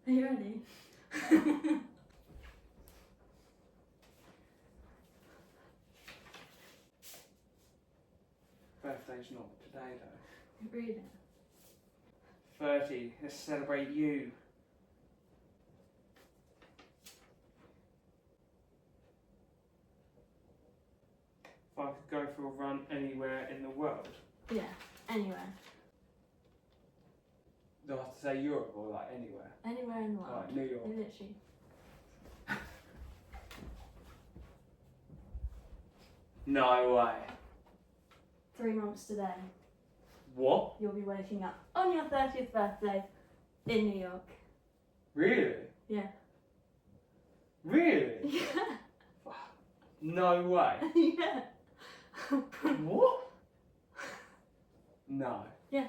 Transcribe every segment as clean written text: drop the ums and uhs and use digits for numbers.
Are you ready? Birthday's not today though. Read it. 30, let's celebrate you. If I could go for a run anywhere in the world, Yeah, anywhere. do I have to say Europe or like anywhere? Anywhere in the world. Like New York. Literally. No way. 3 months today, What? you'll be waking up on your 30th birthday in New York. Really? Yeah. Really? Yeah. No way. Yeah. What? No. Yeah.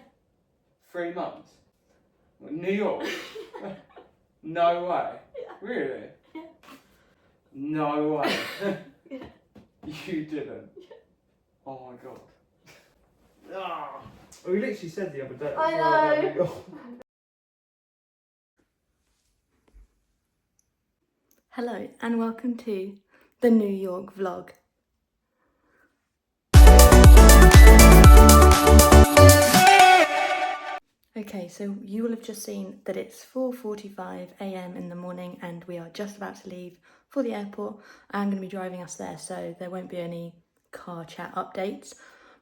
3 months? New York? No way. Yeah. Really? Yeah. No way. Yeah. You didn't. Yeah. Oh my god. Ah. We literally said the other day. I know. Hello and welcome to the New York vlog. Okay, so you will have just seen that it's 4:45 a.m. in the morning and we are just about to leave for the airport. I'm going to be driving us there, so there won't be any car chat updates.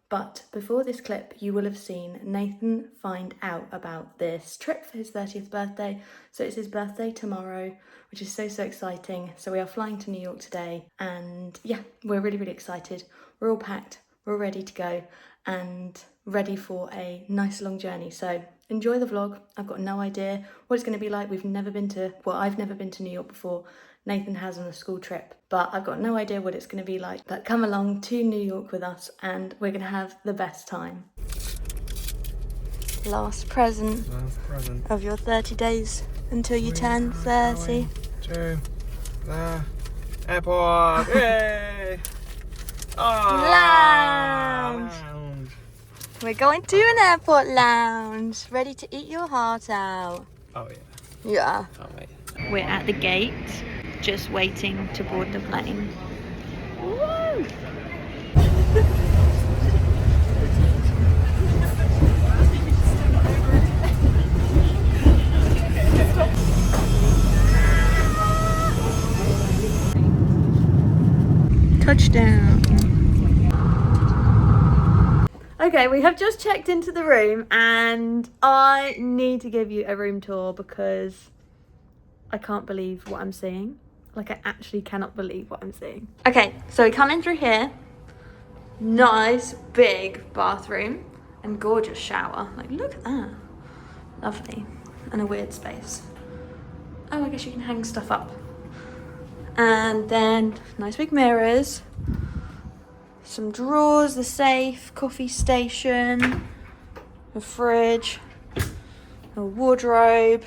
But before this clip, you will have seen Nathan find out about this trip for his 30th birthday. So it's his birthday tomorrow, which is so exciting. So we are flying to New York today and yeah, we're really excited. We're all packed, we're ready to go and ready for a nice long journey. So enjoy the vlog. I've got no idea what it's going to be like. I've never been to New York before. Nathan has on a school trip, but I've got no idea what it's going to be like. But come along to New York with us and we're going to have the best time. Last present of your 30 days until you turn 30. To the airport. Yay! Oh, Lounge. We're going to an airport lounge, ready to eat your heart out. Oh yeah. Yeah. Can't wait. We're at the gate, just waiting to board the plane. Woo! Touchdown. Okay, we have just checked into the room and I need to give you a room tour because I can't believe what I'm seeing. Like, I actually cannot believe what I'm seeing. Okay, so we come in through here. Nice big bathroom and gorgeous shower. Like, look at that. Lovely. And a weird space. Oh, I guess you can hang stuff up. And then nice big mirrors. Some drawers, the safe, coffee station, a fridge, a wardrobe.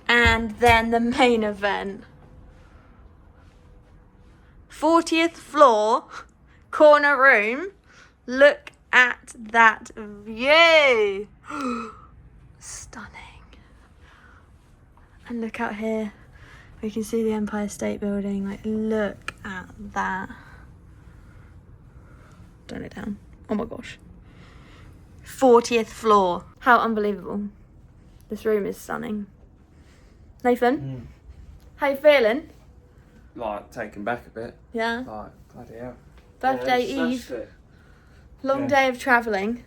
And then the main event. 40th floor, corner room. Look at that view. Stunning. And look out here. We can see the Empire State Building. Like, look at that. Turn it down. Oh my gosh. 40th floor. How unbelievable. This room is stunning. Nathan, how you feeling? Like taken back a bit. Yeah. Like bloody hell. Birthday Yeah, eve. smashed it. Long Yeah. day of travelling.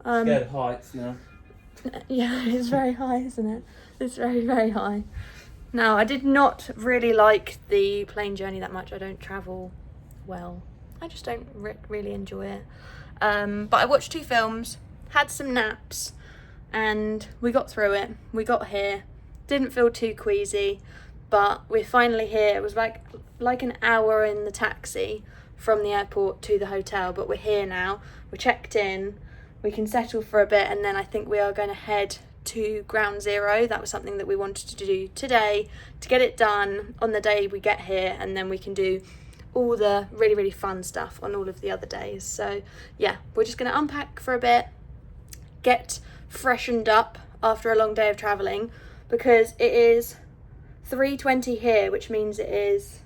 Scared of heights now. Yeah, it's very high, isn't it? It's very high. No, I did not really like the plane journey that much. I don't travel well. I just don't really enjoy it. But I watched 2 films, had some naps, and we got through it. We got here. Didn't feel too queasy, but we're finally here. It was like an hour in the taxi from the airport to the hotel, but we're here now. We're checked in. We can settle for a bit, and then I think we are going to head to Ground Zero. That was something that we wanted to do today to get it done on the day we get here, and then we can do all the really fun stuff on all of the other days. So yeah, we're just going to unpack for a bit, get freshened up after a long day of travelling, because it is 3:20 here, which means it is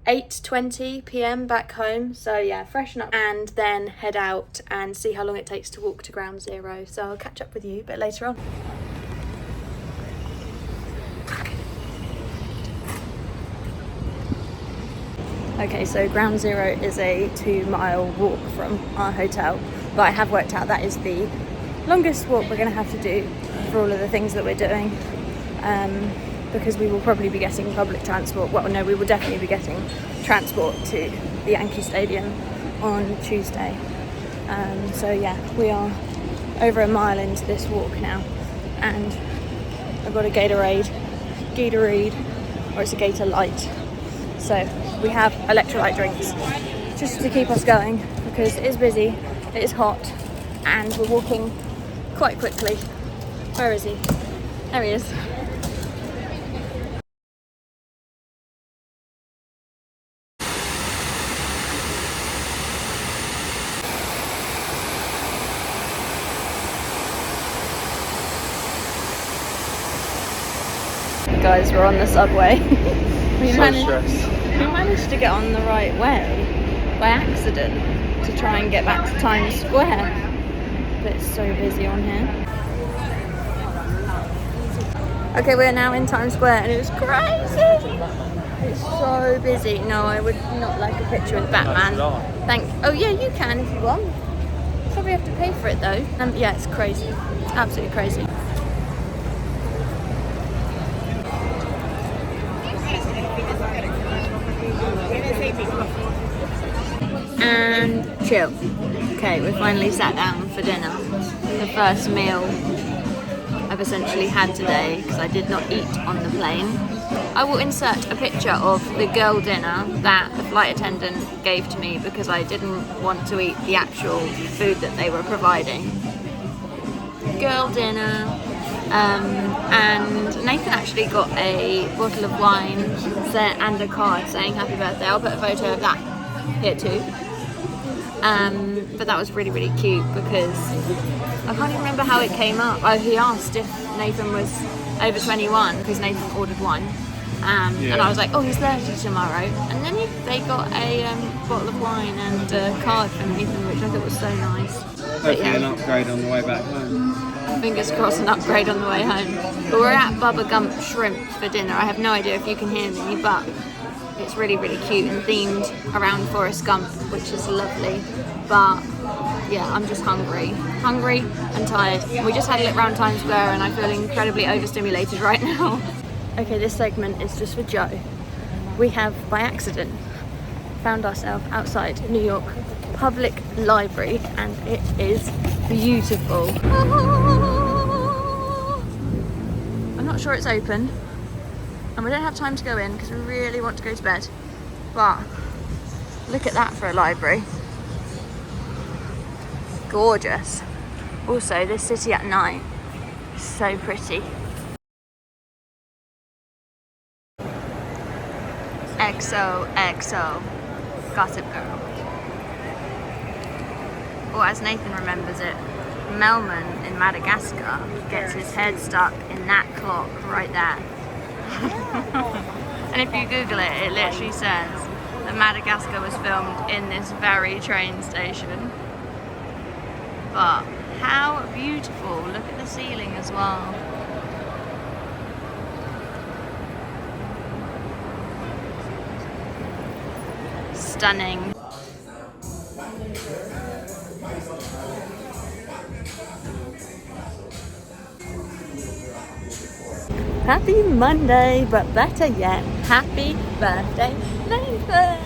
8:20 p.m. back home. So yeah, freshen up and then head out and see how long it takes to walk to Ground Zero. So I'll catch up with you a bit later on. Okay, so Ground Zero is a 2-mile walk from our hotel, but I have worked out that is the longest walk we're going to have to do for all of the things that we're doing, because we will probably be getting public transport. Well, no, we will definitely be getting transport to the Yankee Stadium on Tuesday. So yeah, we are over a mile into this walk now, and I've got a Gatorade, or it's a Gator Light. So we have electrolyte drinks just to keep us going, because it is busy, it is hot, and we're walking quite quickly. Where is he? There he is. Guys, we're on the subway. we managed to get on the right way by accident to try and get back to Times Square, but it's so busy on here. Okay, we're now in Times Square and it was crazy. It's so busy. No, I would not like a picture with Batman. Oh yeah, you can if you want. Probably have to pay for it though. Yeah, it's crazy. It's absolutely crazy. And chill. Okay, we finally sat down for dinner. The first meal I've essentially had today, because I did not eat on the plane. I will insert a picture of the girl dinner that the flight attendant gave to me because I didn't want to eat the actual food that they were providing. Girl dinner. And Nathan actually got a bottle of wine and a card saying happy birthday. I'll put a photo of that here too. But that was really, really cute because I can't even remember how it came up. Oh, he asked if Nathan was over 21 because Nathan ordered one. And I was like, oh, he's 30 tomorrow. And then they got a bottle of wine and a card from Nathan, which I thought was so nice. Hopefully an upgrade on the way back home. Fingers crossed an upgrade on the way home. But we're at Bubba Gump Shrimp for dinner. I have no idea if you can hear me, but it's really, really cute and themed around Forrest Gump, which is lovely. But yeah, I'm just hungry and tired. We just had a look around Times Square and I feel incredibly overstimulated right now. Okay, this segment is just for Joe. We have, by accident, found ourselves outside New York Public Library and it is beautiful. I'm not sure it's open and we don't have time to go in because we really want to go to bed, but look at that for a library. Gorgeous. Also, this city at night is so pretty. XOXO Gossip Girl. Or as Nathan remembers it, Melman in Madagascar gets his head stuck in that clock right there. And if you Google it, it literally says that Madagascar was filmed in this very train station. But how beautiful, look at the ceiling as well. Stunning. Happy Monday, but better yet, happy birthday, Nathan!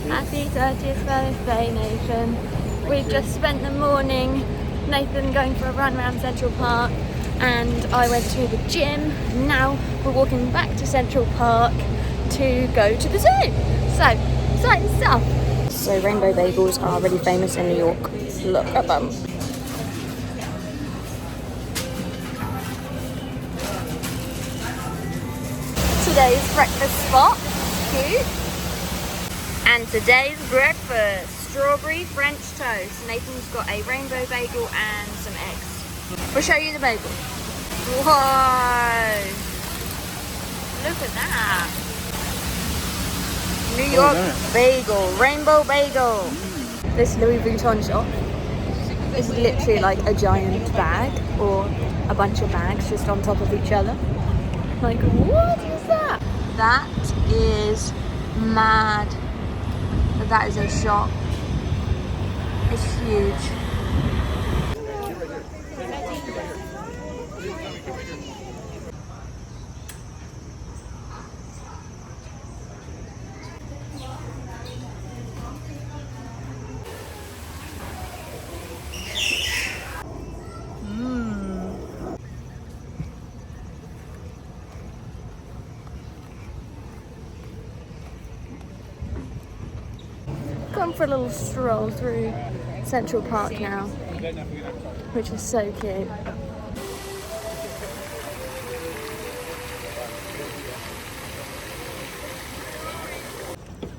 Happy 30th birthday, Nathan. We've just spent the morning, Nathan going for a run around Central Park, and I went to the gym. Now we're walking back to Central Park to go to the zoo. So, exciting stuff. So Rainbow Bagels are really famous in New York. Look at them. Today's breakfast spot, cute. And today's breakfast, strawberry French toast. Nathan's got a rainbow bagel and some eggs. We'll show you the bagel. Whoa! Look at that. New York bagel, rainbow bagel. This Louis Vuitton shop is literally like a giant bag or a bunch of bags just on top of each other. Like, what is that? That is mad. That is a shop. It's huge. Gone for a little stroll through Central Park now, which is so cute.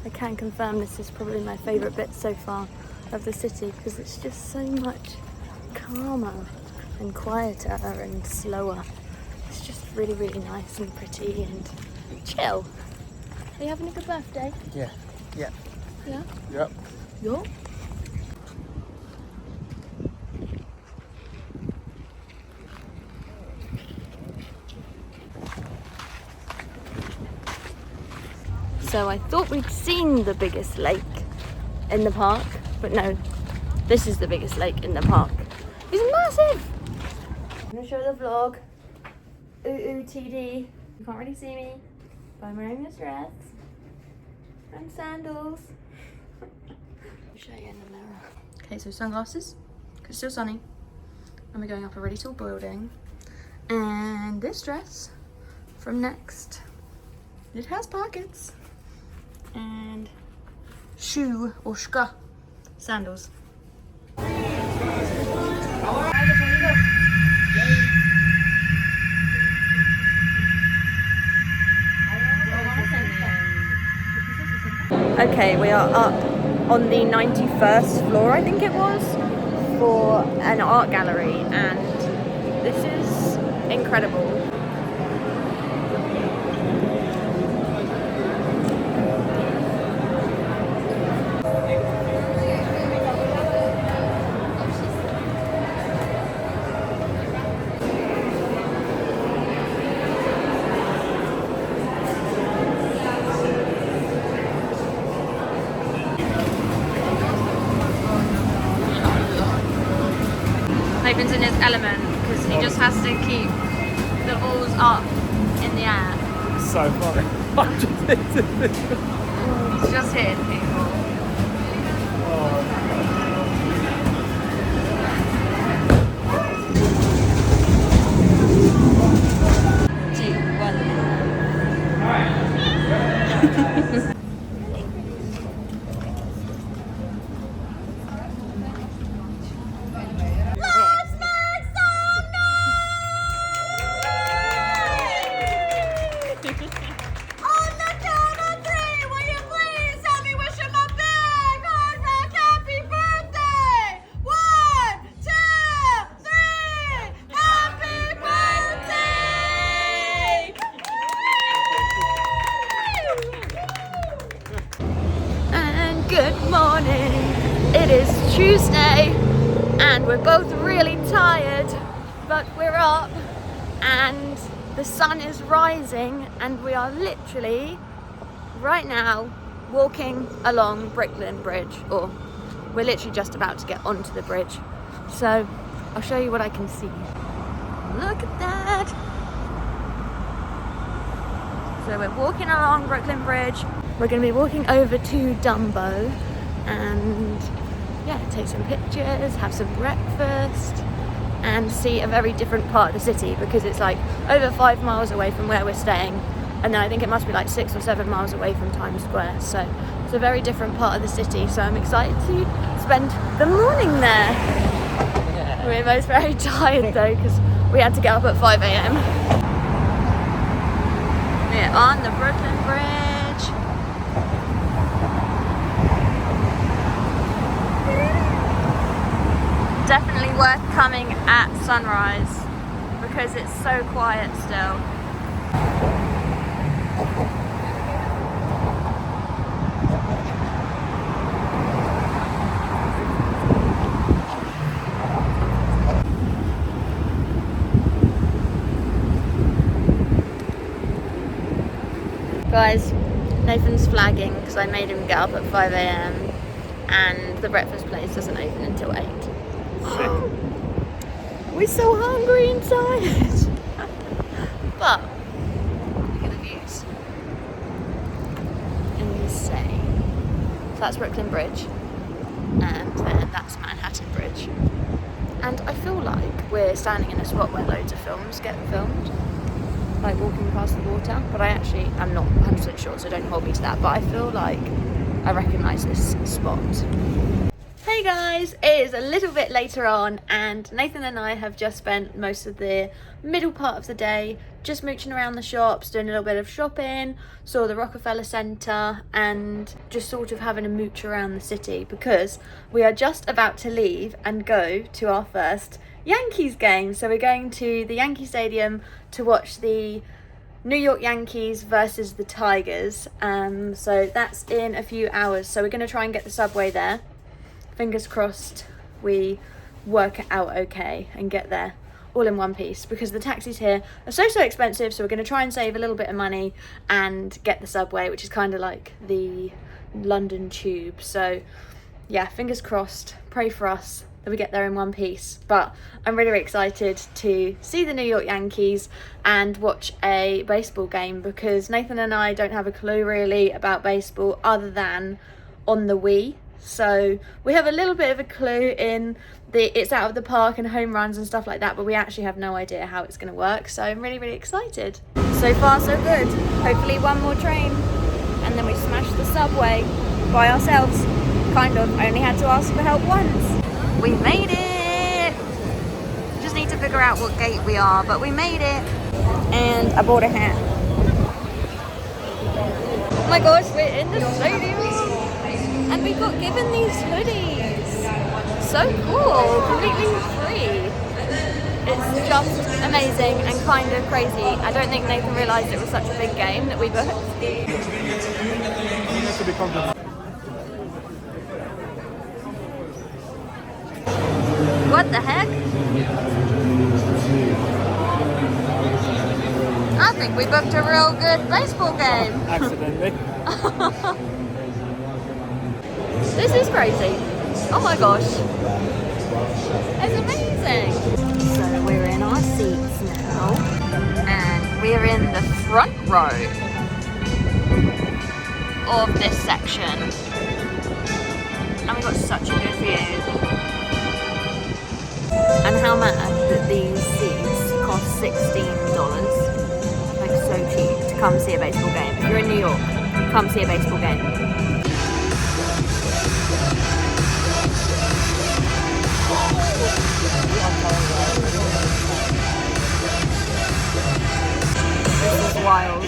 I can confirm this is probably my favourite bit so far of the city because it's just so much calmer and quieter and slower. It's just really, really nice and pretty and chill. Are you having a good birthday? Yeah. Yeah. Yeah? Yep. Yo? So I thought we'd seen the biggest lake in the park, but no, this is the biggest lake in the park. It's massive! I'm gonna show the vlog. Ooh, TD. You can't really see me, but I'm wearing this dress and sandals. I'll show you in the mirror. Okay, so sunglasses, because it's still sunny. And we're going up a really tall building. And this dress from Next. It has pockets. And shoe or shka sandals. Okay, we are up on the 91st floor, I think it was, for an art gallery, and this is incredible. Laban's in his element because he just has to keep the balls up in the air. So funny. He's just hitting people. Two, one. Good morning. It is Tuesday and we're both really tired, but we're up and the sun is rising and we are literally right now walking along Brooklyn Bridge, or we're literally just about to get onto the bridge. So I'll show you what I can see. Look at that. So we're walking along Brooklyn Bridge. We're going to be walking over to Dumbo and yeah, take some pictures, have some breakfast and see a very different part of the city because it's like over 5 miles away from where we're staying, and then I think it must be like 6 or 7 miles away from Times Square. So it's a very different part of the city, so I'm excited to spend the morning there. Yeah. We're both very tired though because we had to get up at 5 a.m. We're on the Brooklyn Bridge. Definitely worth coming at sunrise because it's so quiet still. Guys, Nathan's flagging because I made him get up at 5 a.m. and the breakfast place doesn't open until 8. We're so hungry inside. But look at the views. Insane. So that's Brooklyn Bridge, and then that's Manhattan Bridge. And I feel like we're standing in a spot where loads of films get filmed, like walking past the water, but I actually am not 100% sure, so don't hold me to that, but I feel like I recognise this spot. Hey guys, it is a little bit later on and Nathan and I have just spent most of the middle part of the day just mooching around the shops, doing a little bit of shopping, saw the Rockefeller Center and just sort of having a mooch around the city because we are just about to leave and go to our first Yankees game. So we're going to the Yankee Stadium to watch the New York Yankees versus the Tigers. So that's in a few hours. So we're going to try and get the subway there. Fingers crossed we work it out okay and get there all in one piece because the taxis here are so expensive, so we're going to try and save a little bit of money and get the subway, which is kind of like the London Tube. So yeah, fingers crossed, pray for us that we get there in one piece. But I'm really excited to see the New York Yankees and watch a baseball game because Nathan and I don't have a clue really about baseball other than on the Wii. So we have a little bit of a clue in the it's out of the park and home runs and stuff like that, but we actually have no idea how it's going to work. So I'm really excited. So far so good. Hopefully one more train and then we smash the subway by ourselves. Kind of. I only had to ask for help once. We made it! Just need to figure out what gate we are, but we made it. And I bought a hat. Oh my gosh, we're in the stadium! And we got given these hoodies. So cool, completely free. It's just amazing and kind of crazy. I don't think Nathan realised it was such a big game that we booked. What the heck? I think we booked a real good baseball game. Accidentally. This is crazy. Oh my gosh. It's amazing. So we're in our seats now and we're in the front row of this section. And we've got such a good view. And how mad that these seats cost $16. Like so cheap to come see a baseball game. If you're in New York, come see a baseball game. This is wild.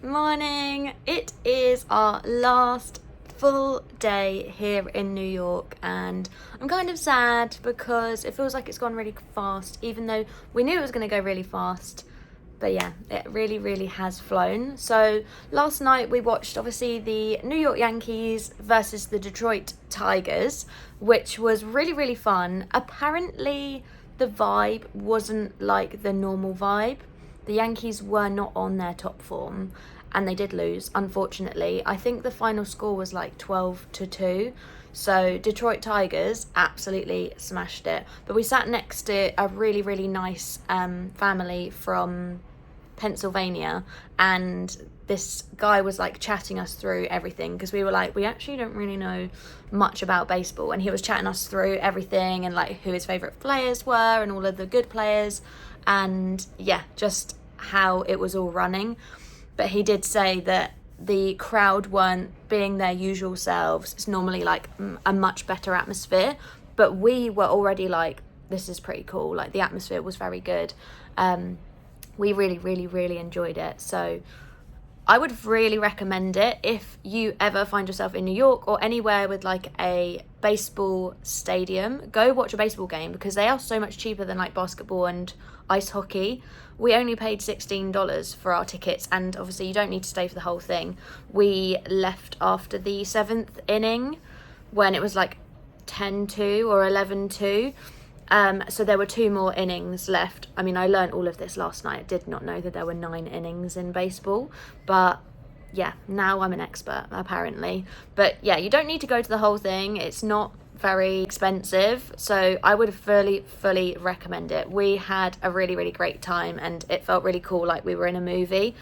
Morning. It is our last full day here in New York, and I'm kind of sad because it feels like it's gone really fast, even though we knew it was going to go really fast. But yeah, it really has flown. So last night we watched obviously the New York Yankees versus the Detroit Tigers, which was really fun. Apparently the vibe wasn't like the normal vibe. The Yankees were not on their top form and they did lose, unfortunately. I think the final score was like 12-2. So Detroit Tigers absolutely smashed it. But we sat next to a really nice family from Pennsylvania, and this guy was like chatting us through everything, because we were like, we actually don't really know much about baseball, and he was chatting us through everything and like who his favorite players were and all of the good players, and yeah, just how it was all running. But he did say that the crowd weren't being their usual selves. It's normally like a much better atmosphere, but we were already like, this is pretty cool. Like the atmosphere was very good. We really enjoyed it. So I would really recommend it if you ever find yourself in New York or anywhere with like a baseball stadium. Go watch a baseball game, because they are so much cheaper than like basketball and ice hockey. We only paid $16 for our tickets, and obviously you don't need to stay for the whole thing. We left after the 7th inning when it was like 10-2 or 11-2. So there were 2 more innings left. I mean, I learned all of this last night. I did not know that there were 9 innings in baseball, but yeah, now I'm an expert apparently. But yeah, you don't need to go to the whole thing. It's not very expensive, so I would fully recommend it. We had a really great time, and it felt really cool, like we were in a movie.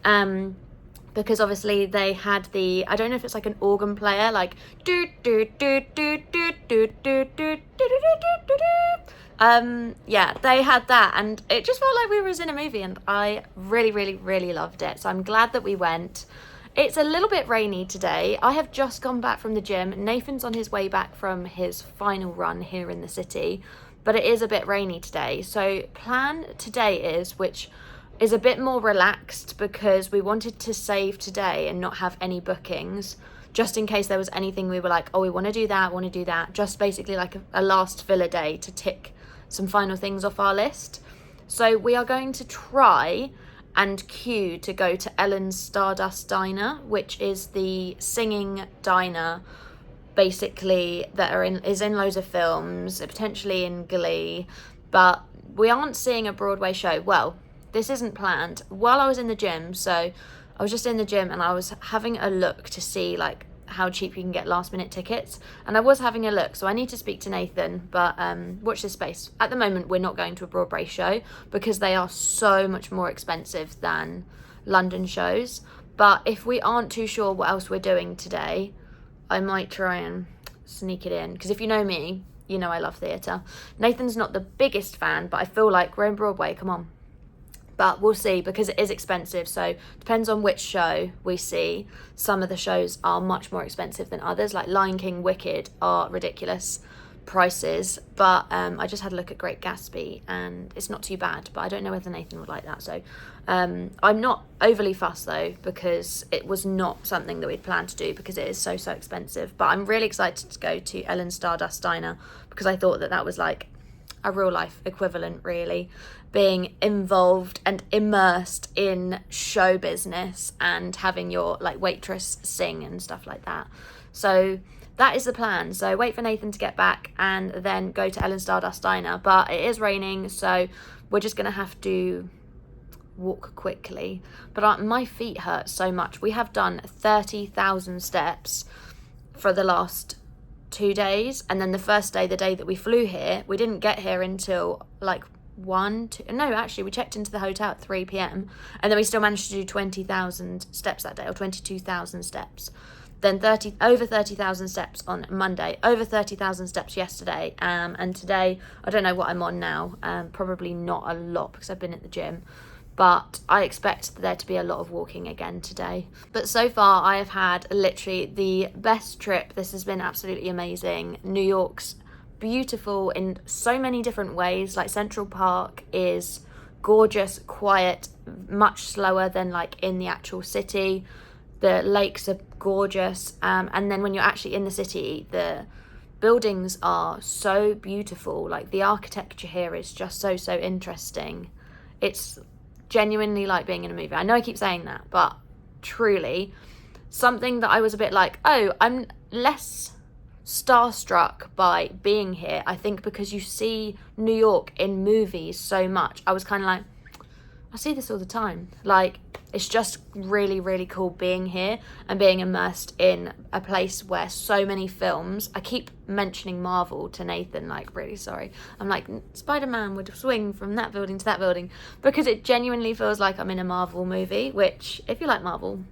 Because obviously they had the, I don't know if it's like an organ player, like do do do do do do do do do. Yeah, they had that, and it just felt like we was in a movie, and I really loved it. So I'm glad that we went. It's a little bit rainy today. I have just gone back from the gym. Nathan's on his way back from his final run here in the city, but it is a bit rainy today. So plan today is, which is a bit more relaxed, because we wanted to save today and not have any bookings, just in case there was anything we were like, oh, we want to do that, just basically like a last filler day to tick some final things off our list. So we are going to try and queue to go to Ellen's Stardust Diner, which is the singing diner basically that is in loads of films, potentially in Glee, but we aren't seeing a Broadway show. Well, this isn't planned. While I was in the gym, so I was just in the gym and I was having a look to see like how cheap you can get last minute tickets, and I was having a look, so I need to speak to Nathan, but watch this space. At the moment we're not going to a Broadway show because they are so much more expensive than London shows, but if we aren't too sure what else we're doing today, I might try and sneak it in, because if you know me, you know I love theatre. Nathan's not the biggest fan, but I feel like we're in Broadway, come on. But we'll see, because it is expensive, so depends on which show we see. Some of the shows are much more expensive than others, like Lion King, Wicked are ridiculous prices, but I just had a look at Great Gatsby and it's not too bad, but I don't know whether Nathan would like that. So I'm not overly fussed though, because it was not something that we'd planned to do, because it is so expensive. But I'm really excited to go to Ellen's Stardust Diner, because I thought that was like a real life equivalent, really, being involved and immersed in show business and having your like waitress sing and stuff like that. So that is the plan. So wait for Nathan to get back and then go to Ellen's Stardust Diner. But it is raining, so we're just gonna have to walk quickly. But my feet hurt so much. We have done 30,000 steps for the last 2 days, and then the first day, the day that we flew here, we didn't get here until like we checked into the hotel at 3 p.m. and then we still managed to do 20,000 steps that day, or 22,000 steps. Then over 30,000 steps on Monday, over 30,000 steps yesterday, and today I don't know what I'm on now, probably not a lot because I've been at the gym, but I expect there to be a lot of walking again today. But so far I have had literally the best trip. This has been absolutely amazing. New York's beautiful in so many different ways. Like Central Park is gorgeous, quiet, much slower than like in the actual city. The lakes are gorgeous, and then when you're actually in the city, the buildings are so beautiful. Like the architecture here is just so interesting. It's genuinely like being in a movie. I know I keep saying that, but truly something that I was a bit like, oh, I'm less starstruck by being here, I think, because you see New York in movies so much. I was kind of like, I see this all the time. Like, it's just really cool being here and being immersed in a place where so many films, I keep mentioning Marvel to Nathan, like, really sorry. I'm like, Spider-Man would swing from that building to that building, because it genuinely feels like I'm in a Marvel movie, which, if you like Marvel,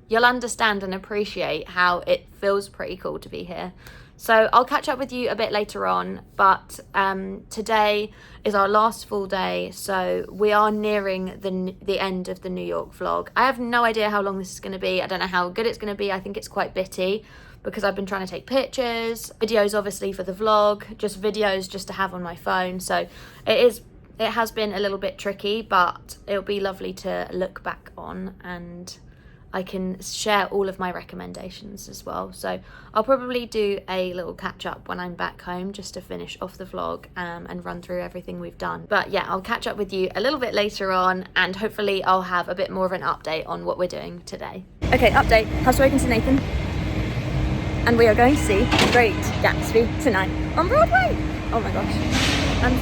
you'll understand and appreciate how it feels pretty cool to be here. So I'll catch up with you a bit later on, but today is our last full day, so we are nearing the end of the New York vlog. I have no idea how long this is going to be. I don't know how good it's going to be. I think it's quite bitty because I've been trying to take pictures, videos obviously for the vlog, just videos just to have on my phone. So it has been a little bit tricky, but it'll be lovely to look back on, and I can share all of my recommendations as well. So I'll probably do a little catch up when I'm back home just to finish off the vlog and run through everything we've done. But yeah, I'll catch up with you a little bit later on, and hopefully I'll have a bit more of an update on what we're doing today. Okay, update. Have spoken to Nathan, and we are going to see Great Gatsby tonight on Broadway. Oh my gosh, I'm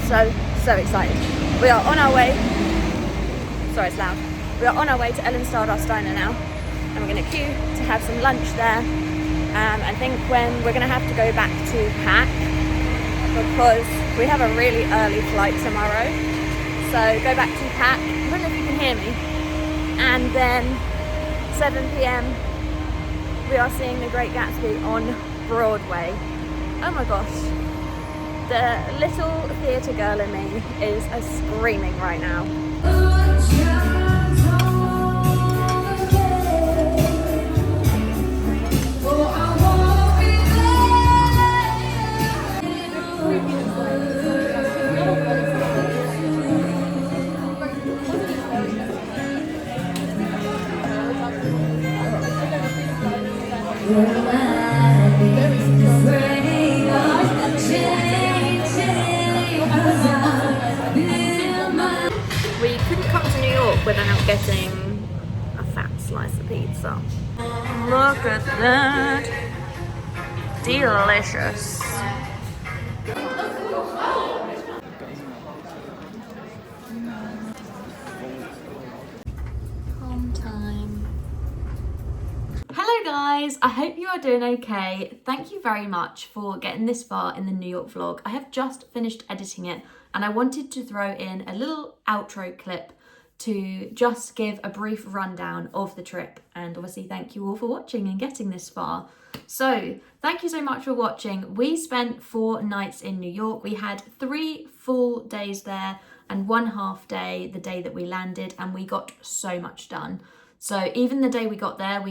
so excited. We are on our way. Sorry, it's loud. We are on our way to Ellen Stardust Diner now, and we're going to queue to have some lunch there. I think when we're going to have to go back to pack because we have a really early flight tomorrow. So go back to pack. I don't know if you can hear me. And then 7 p.m. we are seeing The Great Gatsby on Broadway. Oh my gosh. The little theatre girl in me is screaming right now. We couldn't come to New York without getting a fat slice of pizza. Look at that. Delicious. Home time. Hello guys, I hope you are doing okay. Thank you very much for getting this far in the New York vlog. I have just finished editing it, and I wanted to throw in a little outro clip to just give a brief rundown of the trip, and obviously thank you all for watching and getting this far. So thank you so much for watching. We spent 4 nights in New York. We had 3 full days there and 1 half day the day that we landed, and we got so much done. So even the day we got there,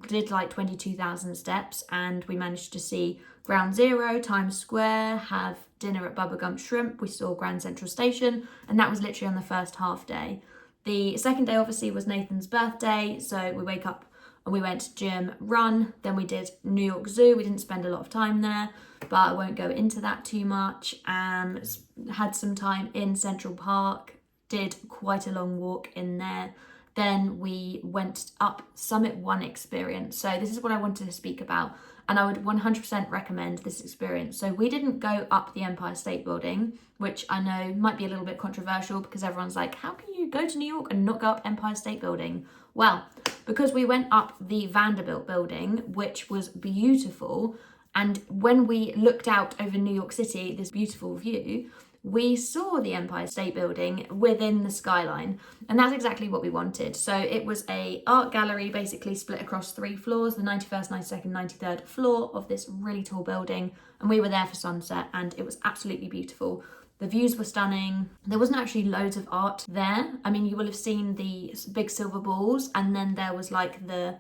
did like 22,000 steps, and we managed to see Ground Zero, Times Square, have dinner at Bubba Gump Shrimp. We saw Grand Central Station, and that was literally on the first half day. The second day obviously was Nathan's birthday, so we wake up and we went to gym, run, then we did New York Zoo. We didn't spend a lot of time there, but I won't go into that too much. Had some time in Central Park, did quite a long walk in there. Then we went up Summit One experience. So this is what I wanted to speak about, and I would 100% recommend this experience. So we didn't go up the Empire State Building, which I know might be a little bit controversial because everyone's like, how can you go to New York and not go up Empire State Building? Well, because we went up the Vanderbilt building, which was beautiful. And when we looked out over New York City, this beautiful view, we saw the Empire State Building within the skyline, and that's exactly what we wanted. So it was a art gallery basically split across 3 floors, the 91st, 92nd, 93rd floor of this really tall building, and we were there for sunset, and it was absolutely beautiful. The views were stunning. There wasn't actually loads of art there. I mean, you will have seen the big silver balls, and then there was like the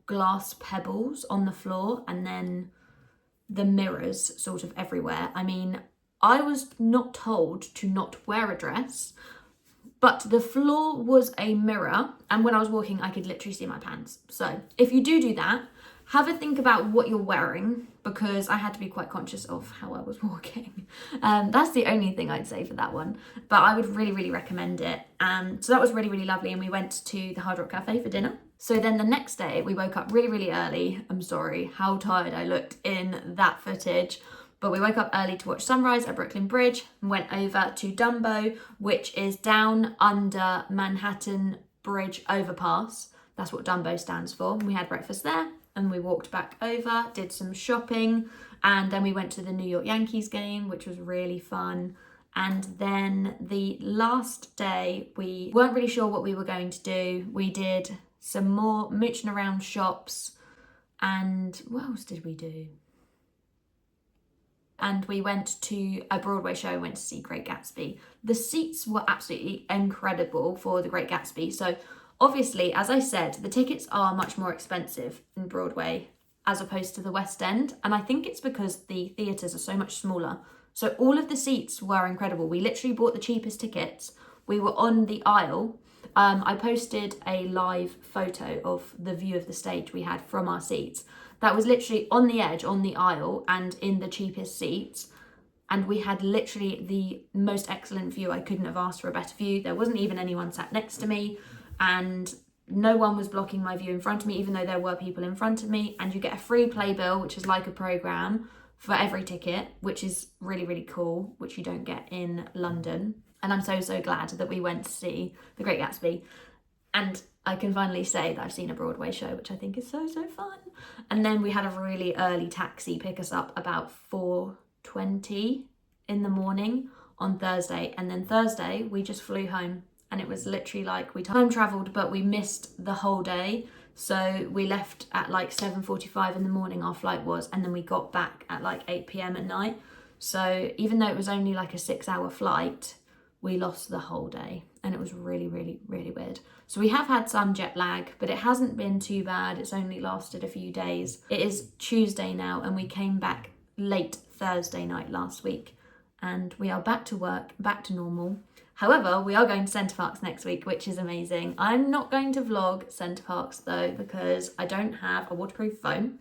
glass pebbles on the floor, and then the mirrors sort of everywhere. I mean, I was not told to not wear a dress, But the floor was a mirror, and when I was walking, I could literally see my pants. So if you do that, have a think about what you're wearing, because I had to be quite conscious of how I was walking. That's the only thing I'd say for that one. But I would really, really recommend it. So that was really, really lovely. And we went to the Hard Rock Cafe for dinner. So then the next day we woke up really, really early. I'm sorry how tired I looked in that footage. But we woke up early to watch sunrise at Brooklyn Bridge and went over to Dumbo, which is down under Manhattan Bridge Overpass. That's what Dumbo stands for. We had breakfast there and we walked back over, did some shopping, and then we went to the New York Yankees game, which was really fun. And then the last day, we weren't really sure what we were going to do. We did some more mooching around shops, and what else did we do? And we went to a Broadway show, went to see Great Gatsby. The seats were absolutely incredible for the Great Gatsby. So obviously, as I said, the tickets are much more expensive in Broadway as opposed to the West End. And I think it's because the theatres are so much smaller. So all of the seats were incredible. We literally bought the cheapest tickets. We were on the aisle. I posted a live photo of the view of the stage we had from our seats. That was literally on the edge, on the aisle, and in the cheapest seats. And we had literally the most excellent view. I couldn't have asked for a better view. There wasn't even anyone sat next to me, and no one was blocking my view in front of me, even though there were people in front of me. And you get a free playbill, which is like a programme, for every ticket, which is really, really cool, which you don't get in London. And I'm so, so glad that we went to see The Great Gatsby. And I can finally say that I've seen a Broadway show, which I think is so, so fun. And then we had a really early taxi pick us up about 4:20 in the morning on Thursday. And then Thursday, we just flew home. And it was literally like we time travelled, but we missed the whole day. So we left at like 7:45 in the morning, our flight was, and then we got back at like 8 p.m. at night. So even though it was only like a 6-hour flight, we lost the whole day, and it was really, really, really weird. So we have had some jet lag, but it hasn't been too bad. It's only lasted a few days. It is Tuesday now, and we came back late Thursday night last week, and we are back to work, back to normal. However, we are going to Center Parcs next week, which is amazing. I'm not going to vlog Center Parcs though, because I don't have a waterproof phone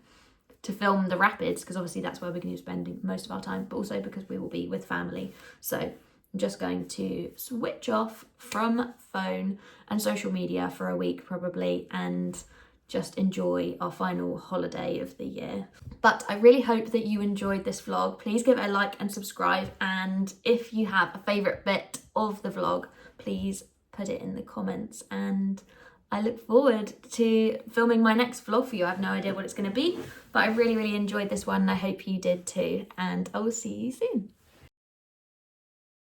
to film the rapids, because obviously that's where we're going to be spending most of our time, but also because we will be with family. So I'm just going to switch off from phone and social media for a week probably, and just enjoy our final holiday of the year. But I really hope that you enjoyed this vlog. Please give it a like and subscribe, and if you have a favourite bit of the vlog, please put it in the comments, and I look forward to filming my next vlog for you. I have no idea what it's going to be, but I really, really enjoyed this one, and I hope you did too, and I will see you soon.